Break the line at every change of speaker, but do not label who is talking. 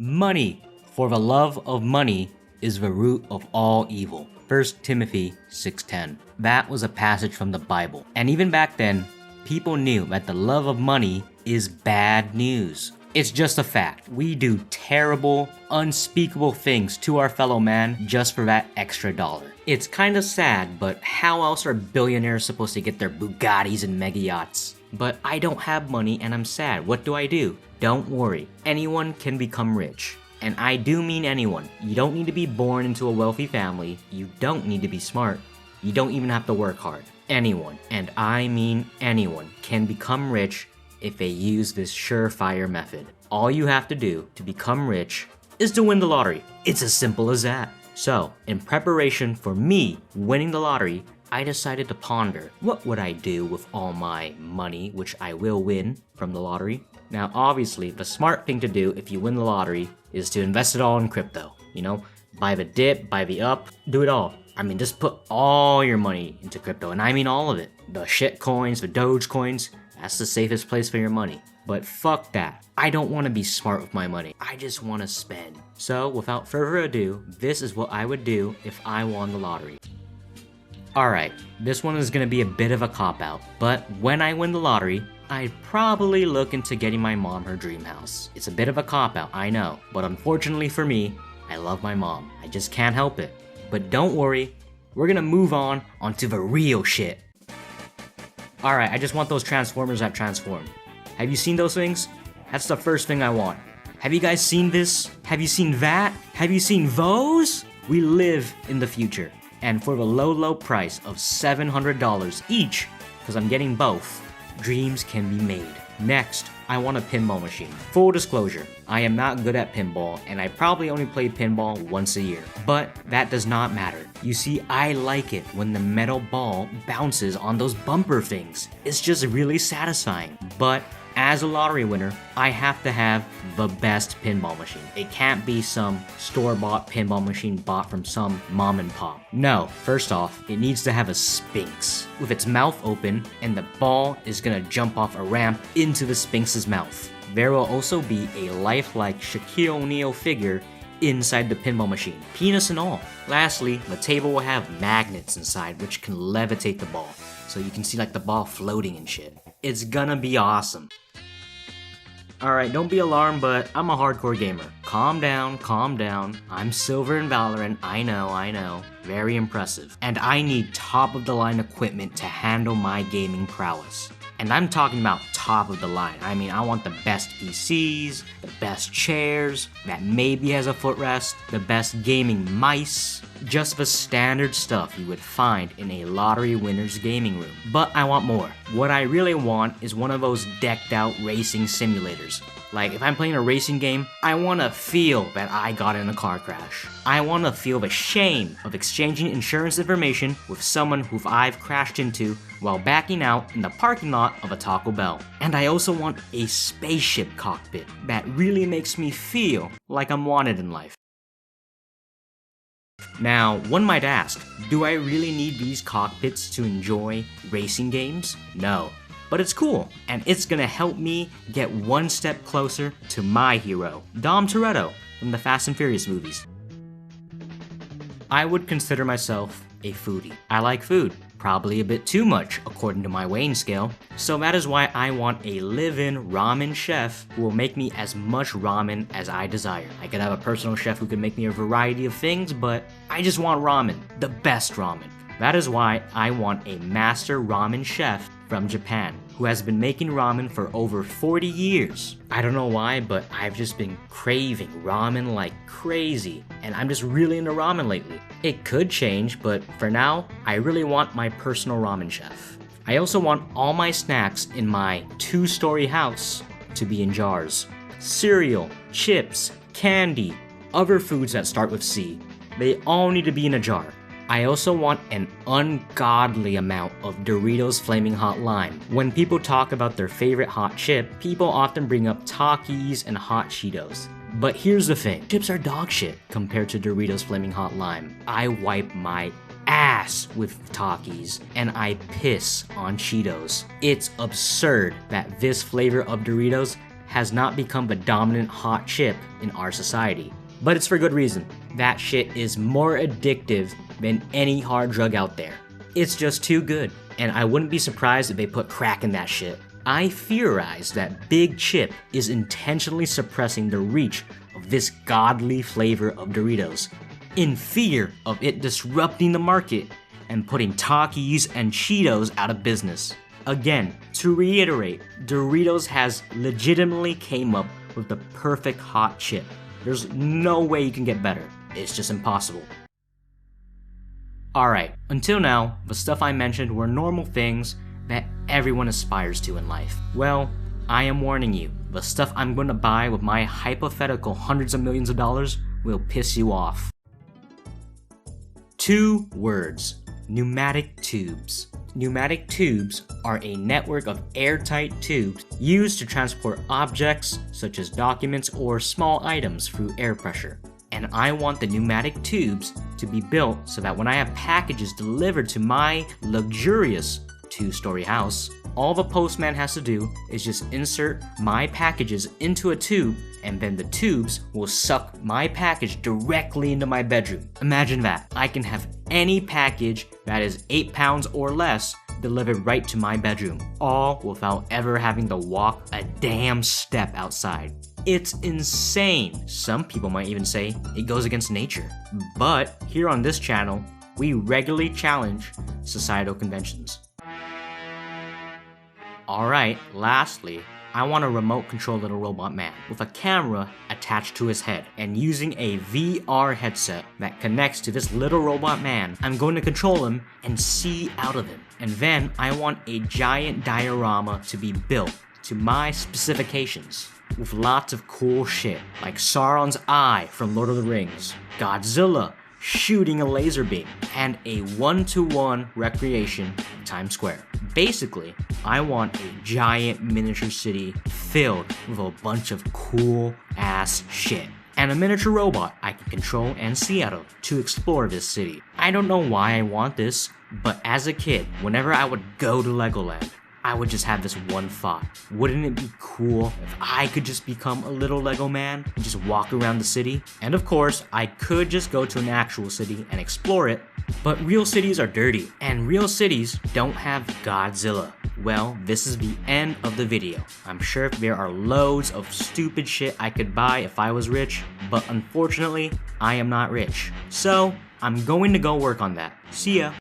Money, for the love of money is the root of all evil. 1 Timothy 6:10. That was a passage from the Bible. And even back then, people knew that the love of money is bad news. It's just a fact. We do terrible, unspeakable things to our fellow man just for that extra dollar. It's kind of sad, but how else are billionaires supposed to get their Bugattis and mega yachts? But I don't have money and I'm sad. What do? Don't worry. Anyone can become rich. And I do mean anyone. You don't need to be born into a wealthy family. You don't need to be smart. You don't even have to work hard. Anyone, and I mean anyone, can become rich if they use this surefire method. All you have to do to become rich is to win the lottery. It's as simple as that. So, in preparation for me winning the lottery, I decided to ponder, what would I do with all my money, which I will win from the lottery? Now, obviously, the smart thing to do if you win the lottery is to invest it all in crypto. You know, buy the dip, buy the up, do it all. I mean, just put all your money into crypto, and I mean all of it. The shit coins, the Doge coins, that's the safest place for your money. But fuck that. I don't want to be smart with my money. I just want to spend. So, without further ado, this is what I would do if I won the lottery. Alright, this one is going to be a bit of a cop-out, but when I win the lottery, I'd probably look into getting my mom her dream house. It's a bit of a cop-out, I know, but unfortunately for me, I love my mom. I just can't help it. But don't worry, we're gonna move onto the real shit. Alright, I just want those Transformers that transform. Have you seen those things? That's the first thing I want. Have you guys seen this? Have you seen that? Have you seen those? We live in the future. And for the low price of $700 each, because I'm getting both, dreams can be made. Next, I want a pinball machine. Full disclosure, I am not good at pinball, and I probably only play pinball once a year. But that does not matter. You see, I like it when the metal ball bounces on those bumper things. It's just really satisfying. But as a lottery winner, I have to have the best pinball machine. It can't be some store-bought pinball machine bought from some mom and pop. No, first off, it needs to have a Sphinx with its mouth open, and the ball is gonna jump off a ramp into the Sphinx's mouth. There will also be a lifelike Shaquille O'Neal figure inside the pinball machine, penis and all. Lastly, the table will have magnets inside which can levitate the ball, so you can see like the ball floating and shit. It's gonna be awesome. Alright, don't be alarmed, but I'm a hardcore gamer. Calm down. I'm silver in Valorant, I know. Very impressive. And I need top-of-the-line equipment to handle my gaming prowess. And I'm talking about top of the line. I mean, I want the best PCs, the best chairs, that maybe has a footrest, the best gaming mice, just the standard stuff you would find in a lottery winner's gaming room. But I want more. What I really want is one of those decked out racing simulators. Like, if I'm playing a racing game, I want to feel that I got in a car crash. I want to feel the shame of exchanging insurance information with someone who I've crashed into while backing out in the parking lot of a Taco Bell. And I also want a spaceship cockpit that really makes me feel like I'm wanted in life. Now, one might ask, do I really need these cockpits to enjoy racing games? No. But it's cool, and it's gonna help me get one step closer to my hero, Dom Toretto, from the Fast and Furious movies. I would consider myself a foodie. I like food, probably a bit too much according to my weighing scale, so that is why I want a live-in ramen chef who will make me as much ramen as I desire. I could have a personal chef who can make me a variety of things, but I just want ramen, the best ramen. That is why I want a master ramen chef from Japan, who has been making ramen for over 40 years. I don't know why, but I've just been craving ramen like crazy, and I'm just really into ramen lately. It could change, but for now, I really want my personal ramen chef. I also want all my snacks in my 2-story house to be in jars. Cereal, chips, candy, other foods that start with C. They all need to be in a jar. I also want an ungodly amount of Doritos Flaming Hot Lime. When people talk about their favorite hot chip, people often bring up Takis and Hot Cheetos. But here's the thing, chips are dog shit compared to Doritos Flaming Hot Lime. I wipe my ass with Takis and I piss on Cheetos. It's absurd that this flavor of Doritos has not become the dominant hot chip in our society. But it's for good reason. That shit is more addictive than any hard drug out there. It's just too good, and I wouldn't be surprised if they put crack in that shit. I theorize that Big Chip is intentionally suppressing the reach of this godly flavor of Doritos, in fear of it disrupting the market and putting Takis and Cheetos out of business. Again, to reiterate, Doritos has legitimately came up with the perfect hot chip. There's no way you can get better. It's just impossible. Alright, until now, the stuff I mentioned were normal things that everyone aspires to in life. Well, I am warning you, the stuff I'm going to buy with my hypothetical hundreds of millions of dollars will piss you off. 2 words: pneumatic tubes. Pneumatic tubes are a network of airtight tubes used to transport objects such as documents or small items through air pressure. And I want the pneumatic tubes to be built so that when I have packages delivered to my luxurious 2-story house, all the postman has to do is just insert my packages into a tube, and then the tubes will suck my package directly into my bedroom. Imagine that. I can have any package that is 8 pounds or less delivered right to my bedroom, all without ever having to walk a damn step outside. It's insane. Some people might even say it goes against nature. But here on this channel, we regularly challenge societal conventions. Alright, lastly, I want a remote control little robot man with a camera attached to his head, and using a VR headset that connects to this little robot man, I'm going to control him and see out of him. And then I want a giant diorama to be built to my specifications with lots of cool shit like Sauron's eye from Lord of the Rings, Godzilla shooting a laser beam, and a 1-to-1 recreation in Times Square. Basically, I want a giant miniature city filled with a bunch of cool ass shit, and a miniature robot I can control and see out of to explore this city. I don't know why I want this, but as a kid, whenever I would go to Legoland, I would just have this one thought. Wouldn't it be cool if I could just become a little Lego man and just walk around the city? And of course, I could just go to an actual city and explore it, but real cities are dirty, and real cities don't have Godzilla. Well, this is the end of the video. I'm sure there are loads of stupid shit I could buy if I was rich, but unfortunately, I am not rich. So, I'm going to go work on that. See ya.